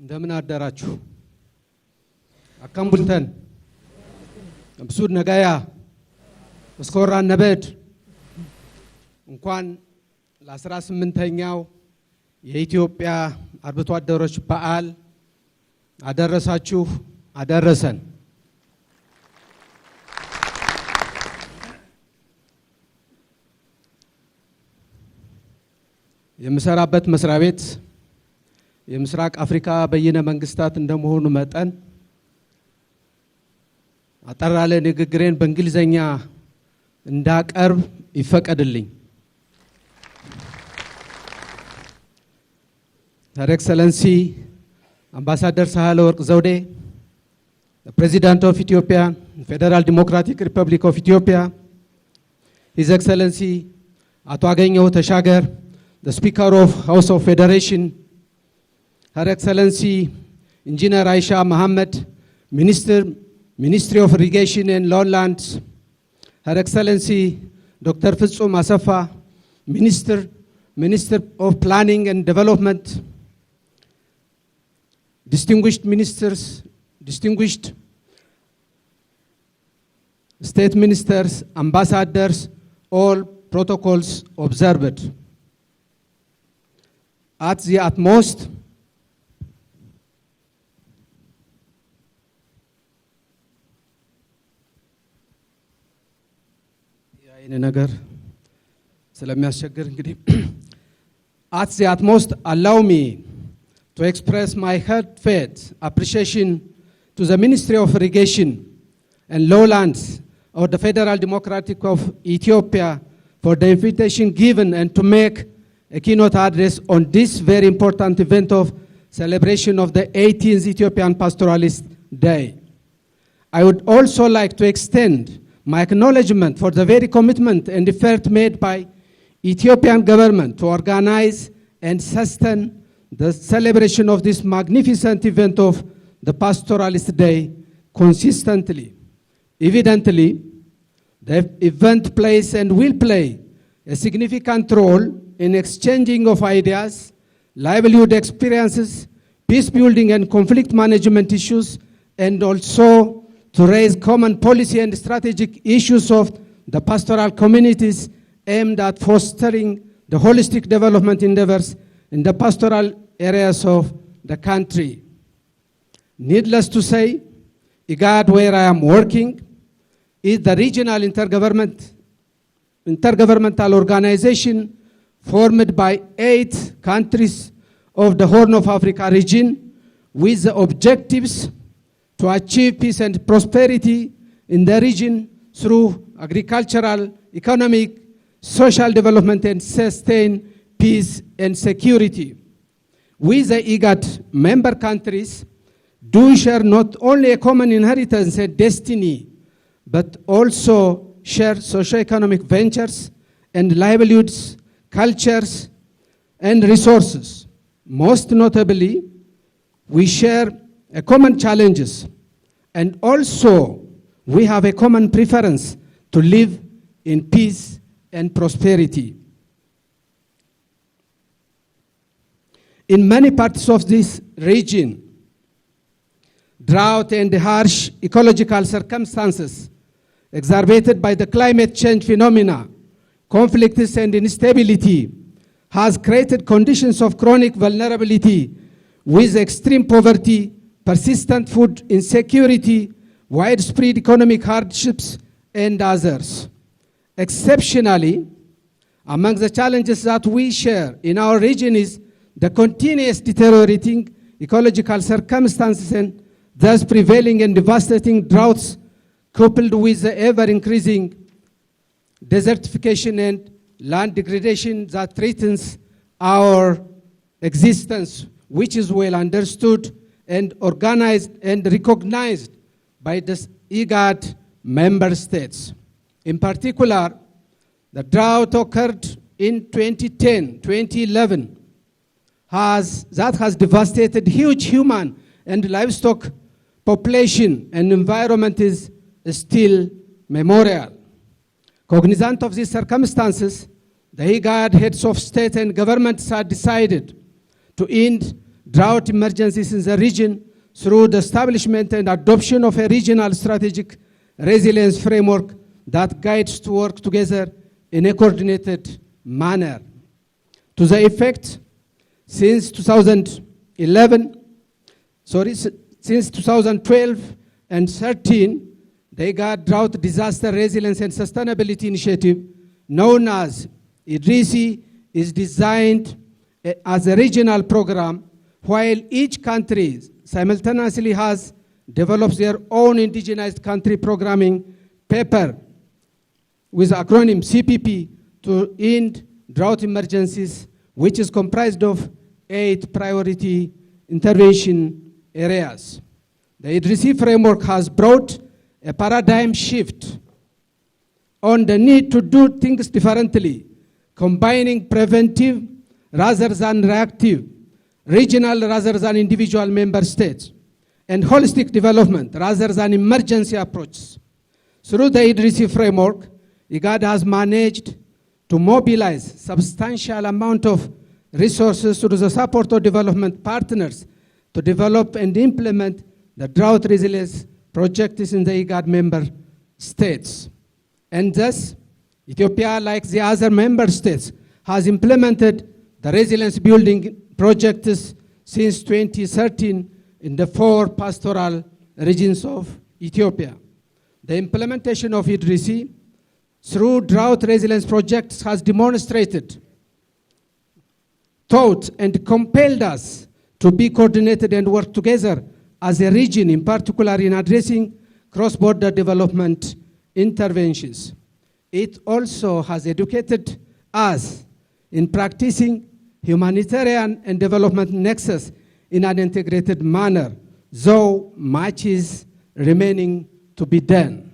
እንደምን አደራችሁ አካም ቡልተን አብሱድ ነጋያ እስኮራ ነበድ እንኳን ለ18ኛው የኢትዮጵያ አርብቶ አደሮች በዓል አደረሳችሁ አደረሰን። የምሰራበት መስሪያ ቤት የምስራቅ አፍሪካ በየነ መንግስታት እንደመሆኑ መጠን አጠራለ ንግግሬን በእንግሊዘኛ እንዳቀርብ ይፈቀድልኝ። Her Excellency Ambassador Sahle-Work Zewde, the President of Ethiopia, Federal Democratic Republic of Ethiopia, His Excellency Ato Agenyo Teshager, the Speaker of House of Federation, Her Excellency Engineer Aisha Mohammed, Ministry of Irrigation and Lowlands, Her Excellency Dr. Fitsum Asafa, Minister of Planning and Development, distinguished ministers, distinguished state ministers, ambassadors, all protocols observed. At the utmost, at the utmost, allow me to express my heartfelt appreciation to the Ministry of Irrigation and Lowlands of the Federal Democratic of Ethiopia for the invitation given and to make a keynote address on this very important event of celebration of the 18th Ethiopian Pastoralist Day. I would also like to extend my acknowledgement for the very commitment and effort made by Ethiopian government to organize and sustain the celebration of this magnificent event of the Pastoralist Day consistently. Evidently, the event plays and will play a significant role in exchanging of ideas, livelihood experiences, peace building and conflict management issues, and also to raise common policy and strategic issues of the pastoral communities aimed at fostering the holistic development endeavors in the pastoral areas of the country. Needless to say, IGAD, where I am working, is the regional intergovernmental organization formed by 8 countries of the Horn of Africa region with the objectives to achieve peace and prosperity in the region through agricultural, economic, social development and sustain peace and security. We, the IGAD member countries, do share not only a common inheritance and destiny, but also share socio-economic ventures and livelihoods, cultures, and resources. Most notably, we share a common challenges, and also we have a common preference to live in peace and prosperity. In many parts of this region, drought and harsh ecological circumstances exacerbated by the climate change phenomena, conflicts and instability has created conditions of chronic vulnerability with extreme poverty, persistent food insecurity, widespread economic hardships, and others. Exceptionally, among the challenges that we share in our region is the continuous deteriorating ecological circumstances and thus prevailing and devastating droughts, coupled with the ever-increasing desertification and land degradation that threatens our existence, which is well understood and organized and recognized by the IGAD member states. In particular, the drought occurred in 2010-2011 that has devastated huge human and livestock population, and environment is still memorial. Cognizant of these circumstances, the IGAD heads of state and governments have decided to end drought emergencies in the region through the establishment and adoption of a regional strategic resilience framework that guides to work together in a coordinated manner. To the effect, since 2012 and 13, the IGAD Drought Disaster Resilience and Sustainability Initiative, known as Irratti, is designed as a regional program, while each country simultaneously has developed their own indigenized country programming paper with acronym CPP to end drought emergencies, which is comprised of 8 priority intervention areas. The Irratti framework has brought a paradigm shift on the need to do things differently, combining preventive rather than reactive, regional rather than individual member states, and holistic development rather than emergency approaches. Through the Irratti framework, IGAD has managed to mobilize substantial amount of resources through the support of development partners to develop and implement the drought resilience projects in the IGAD member states. And thus, Ethiopia, like the other member states, has implemented the resilience building projects since 2013 in the 4 pastoral regions of Ethiopia. The implementation of Irratti through drought resilience projects has demonstrated, taught, and compelled us to be coordinated and work together as a region, in particular in addressing cross-border development interventions. It also has educated us in practicing humanitarian and development nexus in an integrated manner, though much is remaining to be done.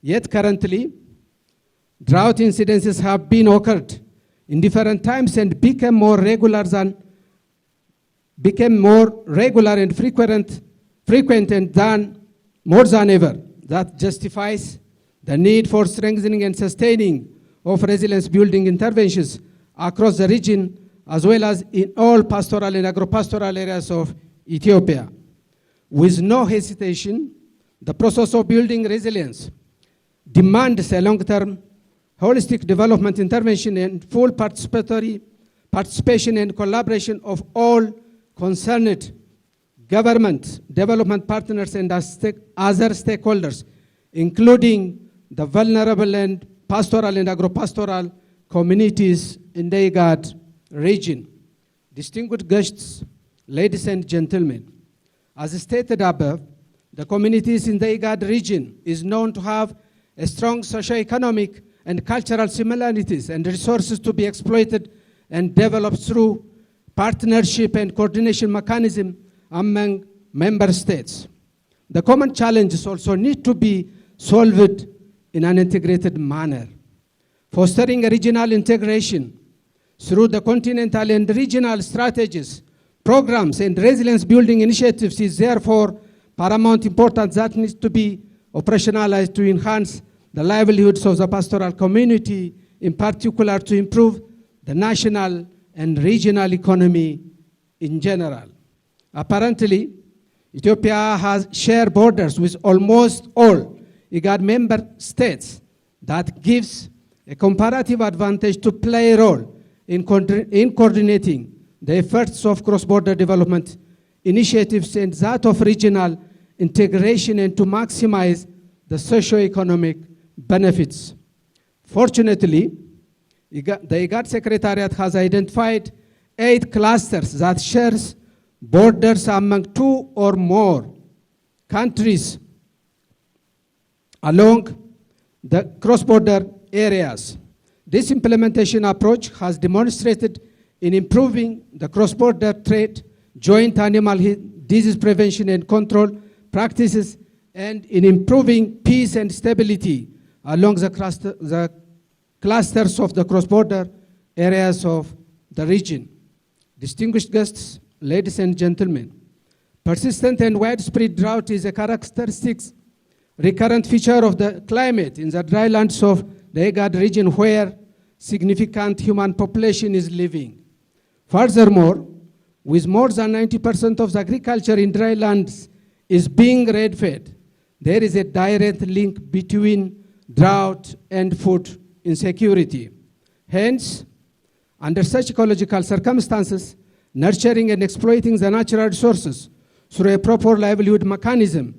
Yet currently, drought incidences have been occurred in different times and become more regular and frequent and more than ever. That justifies the need for strengthening and sustaining of resilience building interventions across the region, as well as in all pastoral and agro-pastoral areas of Ethiopia. With no hesitation, the process of building resilience demands a long-term holistic development intervention and full participation and collaboration of all concerned government, development partners, and other stakeholders, including the vulnerable and pastoral and agro-pastoral communities in the IGAD region. Distinguished guests, ladies and gentlemen, as stated above, the communities in the IGAD region is known to have a strong socio-economic and cultural similarities and resources to be exploited and developed through partnership and coordination mechanism among member states. The common challenges also need to be solved in an integrated manner. Fostering a regional integration through the continental and regional strategies, programs, and resilience building initiatives is therefore paramount importance that needs to be operationalized to enhance the livelihoods of the pastoral community, in particular to improve the national and regional economy in general. Apparently, Ethiopia has shared borders with almost all IGAD member states. That gives a comparative advantage to play a role in coordinating the efforts of cross-border development initiatives and that of regional integration and to maximize the socio-economic benefits. Fortunately, the IGAD Secretariat has identified 8 clusters that shares borders among 2 or more countries along the cross-border areas. This implementation approach has demonstrated in improving the cross-border trade, joint animal disease prevention and control practices, and in improving peace and stability along the clusters of the cross-border areas of the region. Distinguished guests, ladies and gentlemen, persistent and widespread drought is a characteristic recurrent feature of the climate in the drylands of the IGAD region where significant human population is living. Furthermore, with more than 90% of the agriculture in dry lands is being rain-fed, there is a direct link between drought and food insecurity. Hence, under such ecological circumstances, nurturing and exploiting the natural resources through a proper livelihood mechanism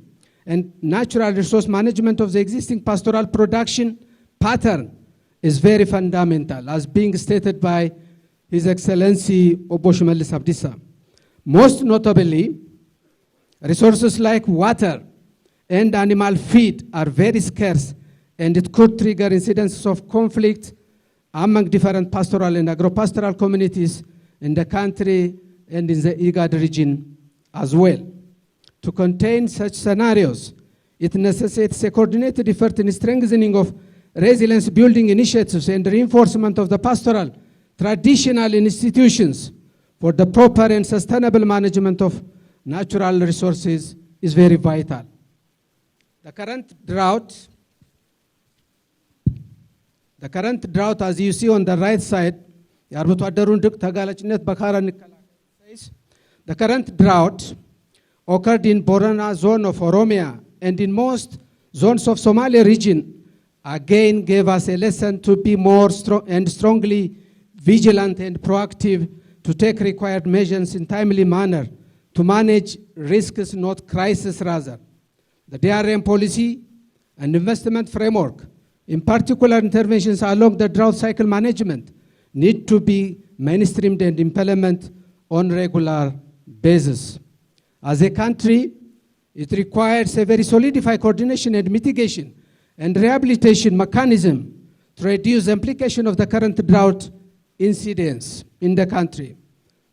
and natural resource management of the existing pastoral production pattern is very fundamental, as being stated by His Excellency Obbo Shimallis Abdisa. Most notably, resources like water and animal feed are very scarce, and it could trigger incidences of conflict among different pastoral and agro-pastoral communities in the country and in the IGAD region as well. To contain such scenarios, it necessitates a coordinated effort in strengthening of resilience building initiatives and reinforcement of the pastoral traditional institutions for the proper and sustainable management of natural resources is very vital. The current drought, as you see on the right side, the current drought occurred in Borana zone of Oromia and in most zones of Somalia region again gave us a lesson to be more strongly vigilant and proactive to take required measures in timely manner to manage risks, not crisis rather. The DRM policy and investment framework, in particular interventions along the drought cycle management, need to be mainstreamed and implemented on regular basis. As a country, it requires a very solidified coordination and mitigation and rehabilitation mechanism to reduce the implication of the current drought incidents in the country.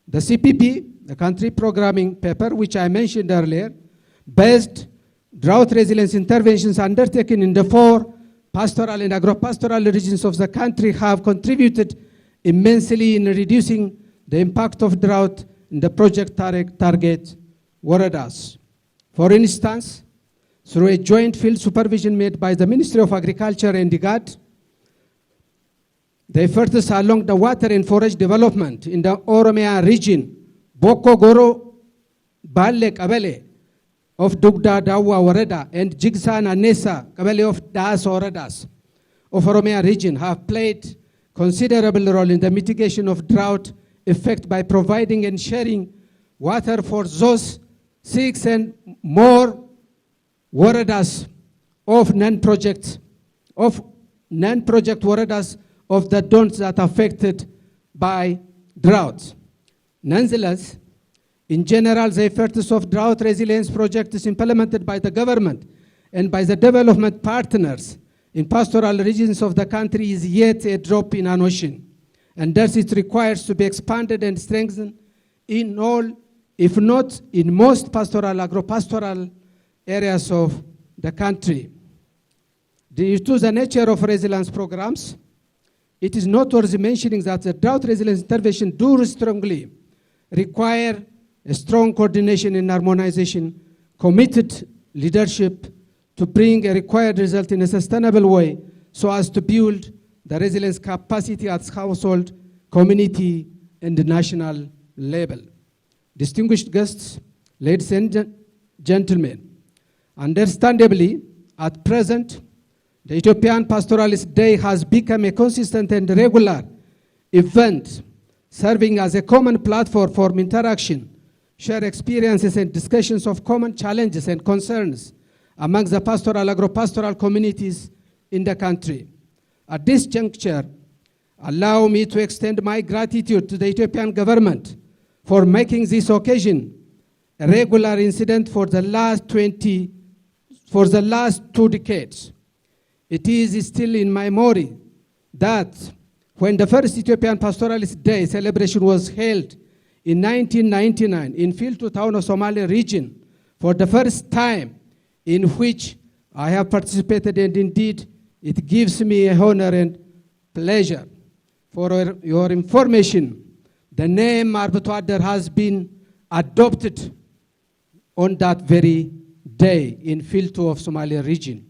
The CPP, the country programming paper, which I mentioned earlier, based drought resilience interventions undertaken in the 4 pastoral and agro-pastoral regions of the country have contributed immensely in reducing the impact of drought in the project target waradas. For instance, through a joint field supervision made by the Ministry of Agriculture and IGAD, the efforts along the water and forage development in the Oromia region, Boko Goro Balle Kabele of Dugda Dawa Warada and Jigsan Anesa Kabele of Das Waradas of Oromia region have played considerable role in the mitigation of drought effect by providing and sharing water for those 6 and more waradas of non-project waradas of the don'ts that are affected by drought. Nonetheless, in general, the efforts of drought resilience projects implemented by the government and by the development partners in pastoral regions of the country is yet a drop in an ocean, and thus it requires to be expanded and strengthened in all, if not in most pastoral, agro-pastoral areas of the country. Due to the nature of resilience programs, it is noteworthy mentioning that the drought resilience intervention do strongly require a strong coordination and harmonization, committed leadership to bring a required result in a sustainable way so as to build the resilience capacity at household, community, and national level. Distinguished guests, ladies and gentlemen, understandably, at present, the Ethiopian Pastoralist Day has become a consistent and regular event, serving as a common platform for interaction, share experiences and discussions of common challenges and concerns among the pastoral, agro-pastoral communities in the country. At this juncture, allow me to extend my gratitude to the Ethiopian government for making this occasion a regular incident for the last 2 decades. It is still in my memory that when the first Ethiopian Pastoralist Day celebration was held in 1999 in Filtu town of Somalia region, for the first time in which I have participated, and indeed it gives me a honor and pleasure. For your information, the name Arbitwader has been adopted on that very day in Filtu of Somalia region.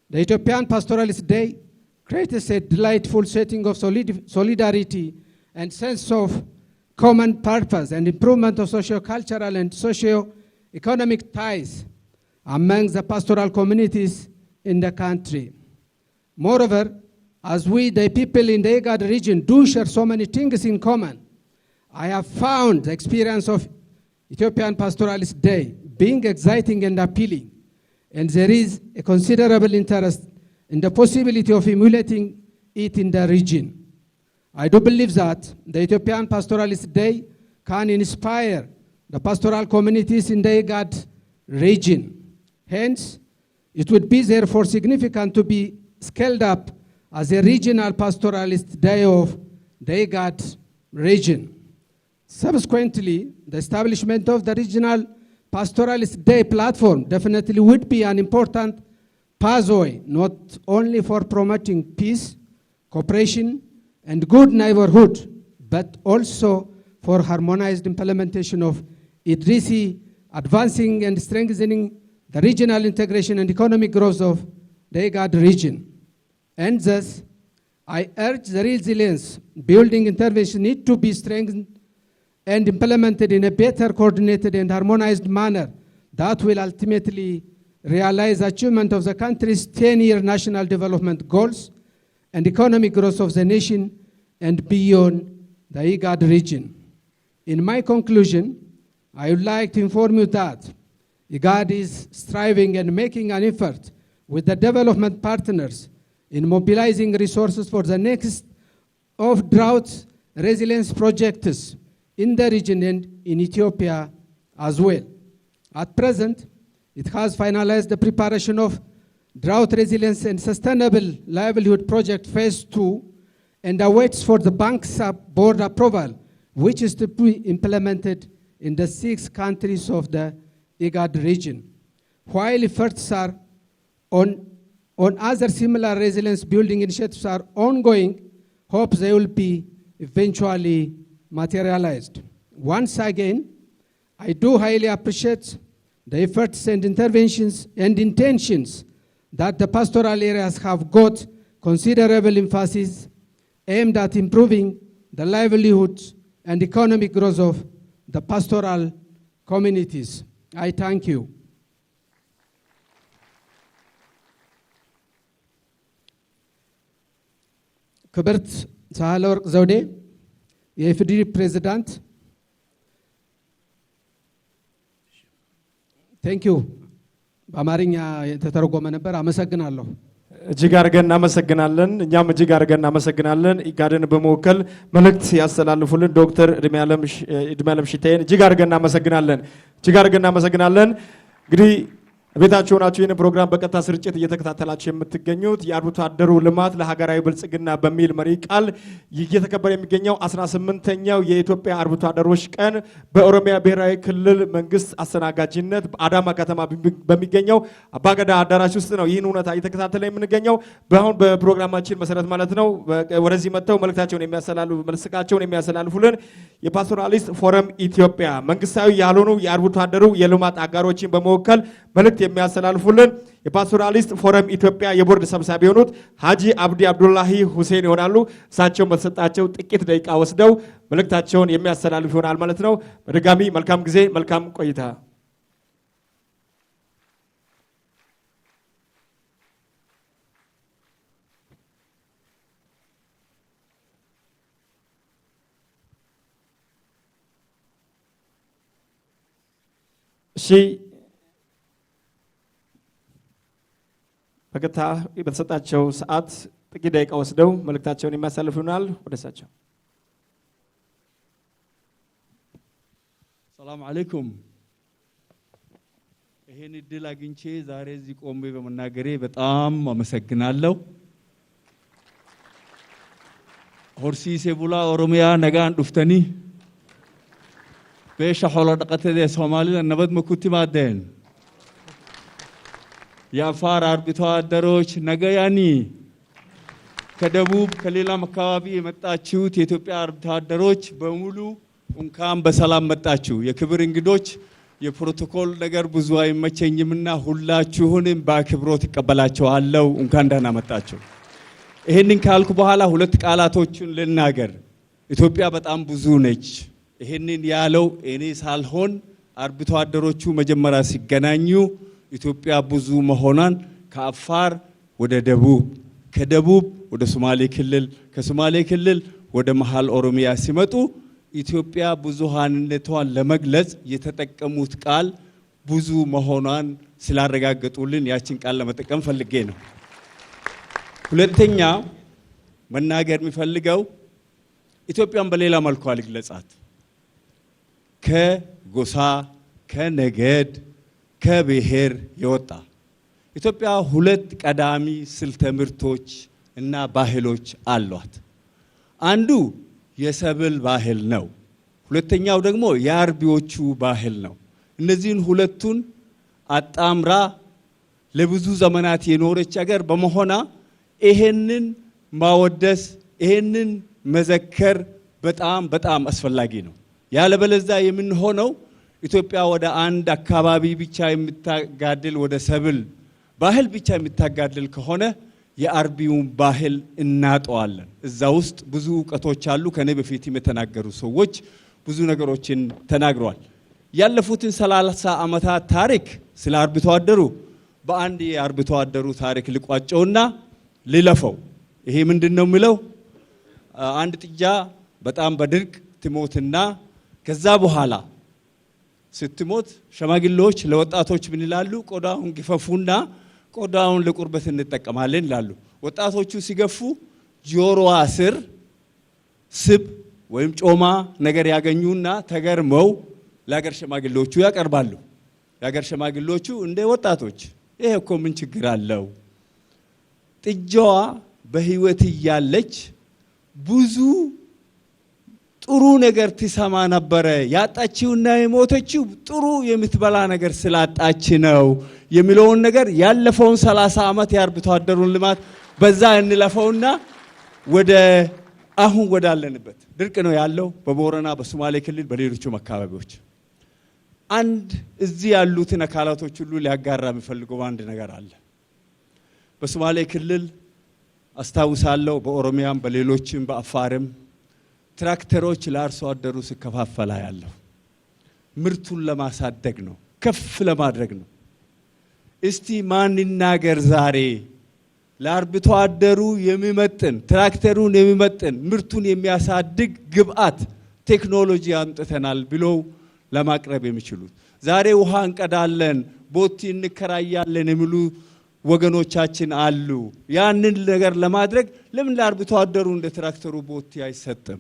The Ethiopian Pastoralist Day creates a delightful setting of solidarity and sense of common purpose and improvement of socio-cultural and socio-economic ties among the pastoral communities in the country. Moreover, as we, the people in the IGAD region, do share so many things in common, I have found the experience of Ethiopian Pastoralist Day being exciting and appealing, and there is a considerable interest in the possibility of emulating it in the region. I do believe that the Ethiopian Pastoralist Day can inspire the pastoral communities in the IGAD region. Hence, it would be therefore significant to be scaled up as a regional pastoralist day of the IGAD region. Subsequently, the establishment of the regional pastoralist day platform definitely would be an important pathway, not only for promoting peace, cooperation, and good neighborhood, but also for harmonized implementation of Irratti, advancing and strengthening the regional integration and economic growth of the IGAD region. And thus, I urge the resilience building intervention need to be strengthened and implemented in a better coordinated and harmonized manner that will ultimately realize achievement of the country's 10-year national development goals and economic growth of the nation and beyond the IGAD region. In my conclusion, I would like to inform you that IGAD is striving and making an effort with the development partners in mobilizing resources for the next of drought resilience projects in the region and in Ethiopia as well. At present, it has finalized the preparation of Drought Resilience and Sustainable Livelihood Project Phase 2 and awaits for the bank's board approval, which is to be implemented in the 6 countries of the IGAD region. While efforts are on other similar resilience building initiatives are ongoing, hope they will be eventually materialized. Once again, I do highly appreciate the efforts and interventions and intentions that the pastoral areas have got considerable emphasis aimed at improving the livelihoods and economic growth of the pastoral communities. I thank you. ክብርት ሳህለወርቅ ዘውዴ የኢፌዴሪ ፕሬዝዳንት ቴንክ ዩ በአማርኛ የተተረጎመ ነበር አመሰግናለሁ እጅግ አድርገን እናመሰግናለን እኛም እጅግ አድርገን እናመሰግናለን ኢጋድን በመወከል መልእክት ያስተላልፉልን ዶክተር እድሜያለም ሽታዬን እጅግ አድርገን እናመሰግናለን እንግዲህ ቤታችሁ ሆናችሁ ይህን ፕሮግራም በቀጥታ ስርጭት እየተከታተላችሁ የምትገኙት የአርብቶ አደሩ ልማት ለሀገራዊ ብልጽግና በሚል መሪ ቃል እየተከበረ የሚገኘው 18ኛው የኢትዮጵያ አርብቶ አደሮች ቀን በኦሮሚያ ብሔራዊ ክልል መንግስት አስተናጋጅነት በአዳማ ከተማ በሚገኘው አባገዳ አዳራሽ ውስጥ ነው ይህን ሁኔታ እየተከታተለ የምንገኘው በአሁን በፕሮግራማችን መሰረት ማለት ነው ወደዚህ መጥተው መልእክታቸውን የሚያስተላልፉልን የፓስቶራሊስት ፎረም ኢትዮጵያ መንግስታዊ ያልሆኑ የአርብቶ አደሩ የልማት አጋሮችን በመወከል መልእክት የሚያስተላልፉልን የፓስቶራሊስት ፎረም ኢትዮጵያ የቦርድ ሰብሳቢ የሆኑት ሀጂ አብዲ አብዱላሂ ሁሴን ይሆናሉ እሳቸው በተሰጣቸው ጥቂት ደቂቃ ወስደው መልእክታቸውን የሚያስተላልፉ ይሆናል ማለት ነው በድጋሚ መልካም ጊዜ መልካም ቆይታ በቀጥታ በተሰጣቸው ሰዓት ጥቂት ደቂቃ ወስደው መልእክታቸውን የሚያስተላልፉናል ወደሳቸው ሰላም አለይኩም ይሄን እድል አግኝቼ ዛሬ እዚህ ቆሜ በመናገሬ በጣም አመሰግናለሁ ሆርሲሴ ቡላ ኦሮሚያ ነጋን ዱፍተኒ በሻሆላ ደቀተ ሶማሊያ ነብድ መኩቲ ማደን የአፋር አርብቶ አደሮች ነገያኒ ከደቡብ ከሌላም አካባቢ የመጣችሁት የኢትዮጵያ አርብቶ አደሮች በሙሉ እንኳን በሰላም መጣችሁ የክብር እንግዶች የፕሮቶኮል ነገር ብዙ አይመቸኝምና ሁላችሁንም በአክብሮት ተቀበላችኋለሁ እንኳን ደህና መጣችሁ ይሄንን ካልኩ በኋላ ሁለት ቃላቶችን ልናገር ኢትዮጵያ በጣም ብዙ ነች ይሄንን ያለው እኔ ሳልሆን አርብቶ አደሮቹ መጀመሪያ ሲገናኙ ኢትዮጵያ ብዙ መሆኗን ከአፋር ወደ ደቡብ ከደቡብ ወደ ሶማሌ ክልል ከሶማሌ ክልል ወደ መሃል ኦሮሚያ ሲመጡ ኢትዮጵያ ብዙሃንነቷን ለመግለጽ የተጠቀሙት ቃል ብዙ መሆኗን ስላረጋገጡልን ያችን ቃል ለመጠቀም ፈልጌ ነው። ሁለተኛ መናገር የሚፈልገው ኢትዮጵያን በሌላ መልኩ አልግለጻት። ከጎሳ ከነገድ ከብሔር የወጣ ኢትዮጵያ ሁለት ቀዳሚ ስልተ ምርቶች እና ባህሎች አሏት። አንዱ የሰብል ባህል ነው። ሁለተኛው ደግሞ የአርቢዎቹ ባህል ነው። እነዚህን ሁለቱን አጣምራ ለብዙ ዘመናት የኖረች ሀገር በመሆኗ ይሄንን ማወደስ ይሄንን መዘከር በጣም አስፈላጊ ነው። ያለበለዚያ የምንሆነው ኢትዮጵያ ወደ አንድ አካባቢ ብቻ የምታጋድል ወደ ሰብል ባህል ብቻ የምታጋድል ከሆነ የአርቢውን ባህል እናጠዋለን። እዛ ውስጥ ብዙ ዕውቀቶች አሉ። ከኔ በፊት የተናገሩ ሰዎች ብዙ ነገሮችን ተናግረዋል። ያለፉትን 30 ዓመታት ታሪክ ስለ አርብቶ አደሩ በአንድ የአርብቶ አደሩ ታሪክ ልቋጨውና ልለፈው። ይሄ ምንድነው የሚለው? አንድ ጥጃ በጣም በድርቅ ትሞትና ከዛ በኋላ ስትሞት ሸማግሌዎች ለወጣቶች ምን ይላሉ? ቆዳውን ግፈፉና ቆዳውን ለቁርበት እንጠቀማለን ይላሉ። ወጣቶቹ ሲገፉ ጆሮዋ ስር ስብ ወይም ጮማ ነገር ያገኙና ተገርመው ለሀገር ሽማግሌዎቹ ያቀርባሉ። የሀገር ሽማግሌዎቹ እንደ ወጣቶች ይሄ እኮ ምን ችግር አለው? ጥጃዋ በህይወት እያለች ብዙ ጥሩ ነገር ትሰማ ነበረ። ያጣችውና የሞተችው ጥሩ የምትበላ ነገር ስላጣች ነው የሚለውን ነገር ያለፈውን 30 ዓመት የአርብቶ አደሩን ልማት በዛ እንለፈውና ወደ አሁን ወዳለንበት ድርቅ ነው ያለው በቦረና በሶማሌ ክልል በሌሎችም አካባቢዎች። አንድ እዚህ ያሉትን አካላቶች ሁሉ ሊያጋራ የሚፈልገው አንድ ነገር አለ። በሶማሌ ክልል አስታውሳለሁ፣ በኦሮሚያም በሌሎችም በአፋርም ትራክተሮች ለአርሶ አደሩ ሲከፋፈላ ያለው ምርቱን ለማሳደግ ነው፣ ከፍ ለማድረግ ነው። እስቲ ማን ይናገር ዛሬ ለአርብቶ አደሩ የሚመጥን ትራክተሩን የሚመጥን ምርቱን የሚያሳድግ ግብአት ቴክኖሎጂ አምጥተናል ብለው ለማቅረብ የሚችሉት? ዛሬ ውሃ እንቀዳለን ቦቲ እንከራያለን የሚሉ ወገኖቻችን አሉ። ያንን ነገር ለማድረግ ለምን ለአርብቶ አደሩ እንደ ትራክተሩ ቦቲ አይሰጥም?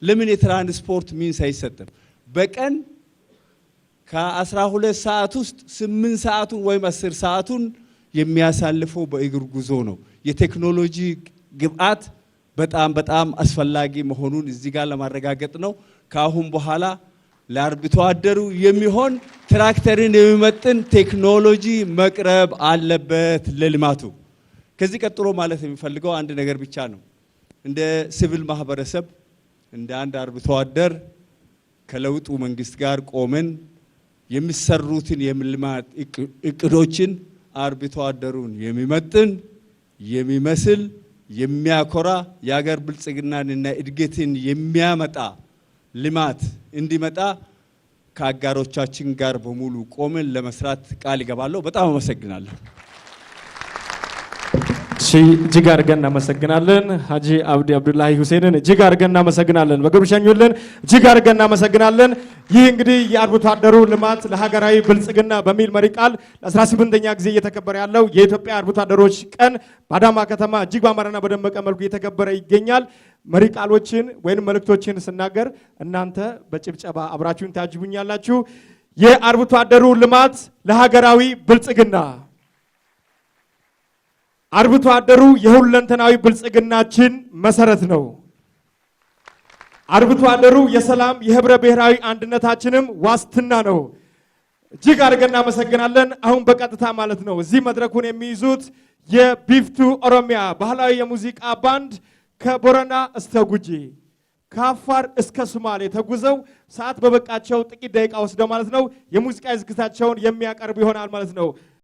ለምን የትራንስፖርት ሚንስ አይሰጥም? በቀን ከ12 ሰዓት ውስጥ 8 ሰዓቱን ወይም 10 ሰዓቱን የሚያሳልፈው በእግር ጉዞ ነው። የቴክኖሎጂ ግብአት በጣም አስፈላጊ መሆኑን እዚህ ጋር ለማረጋገጥ ነው። ከአሁን በኋላ ለአርብቶ አደሩ የሚሆን ትራክተርን የሚመጥን ቴክኖሎጂ መቅረብ አለበት ለልማቱ። ከዚህ ቀጥሎ ማለት የሚፈልገው አንድ ነገር ብቻ ነው። እንደ ሲቪል ማህበረሰብ እንደ አንድ አርብቶ አደር ከለውጡ መንግስት ጋር ቆመን የሚሰሩትን የልማት እቅዶችን አርብቶ አደሩን የሚመጥን የሚመስል የሚያኮራ የሀገር ብልጽግናንና እድገትን የሚያመጣ ልማት እንዲመጣ ከአጋሮቻችን ጋር በሙሉ ቆመን ለመስራት ቃል ይገባለሁ። በጣም አመሰግናለሁ። እጅግ አድርገን እናመሰግናለን። ሀጂ አብዲ አብዱላሂ ሁሴንን እጅግ አድርገን እናመሰግናለን። በግብር ሸኙልን። እጅግ አድርገን እናመሰግናለን። ይህ እንግዲህ የአርብቶ አደሩ ልማት ለሀገራዊ ብልጽግና በሚል መሪ ቃል ለ18ኛ ጊዜ እየተከበረ ያለው የኢትዮጵያ አርብቶ አደሮች ቀን በአዳማ ከተማ እጅግ በአማረና በደመቀ መልኩ እየተከበረ ይገኛል። መሪ ቃሎችን ወይም መልእክቶችን ስናገር እናንተ በጭብጨባ አብራችሁን ታጅቡኛላችሁ። የአርብቶ አደሩ ልማት ለሀገራዊ ብልጽግና። አርብቶ አደሩ የሁለንተናዊ ብልጽግናችን መሰረት ነው። አርብቶ አደሩ የሰላም የህብረ ብሔራዊ አንድነታችንም ዋስትና ነው። እጅግ አድርገን እናመሰግናለን። አሁን በቀጥታ ማለት ነው እዚህ መድረኩን የሚይዙት የቢፍቱ ኦሮሚያ ባህላዊ የሙዚቃ ባንድ ከቦረና እስከ ጉጂ ከአፋር እስከ ሶማሌ ተጉዘው ሰዓት በበቃቸው ጥቂት ደቂቃ ወስደው ማለት ነው የሙዚቃ ዝግጅታቸውን የሚያቀርቡ ይሆናል ማለት ነው።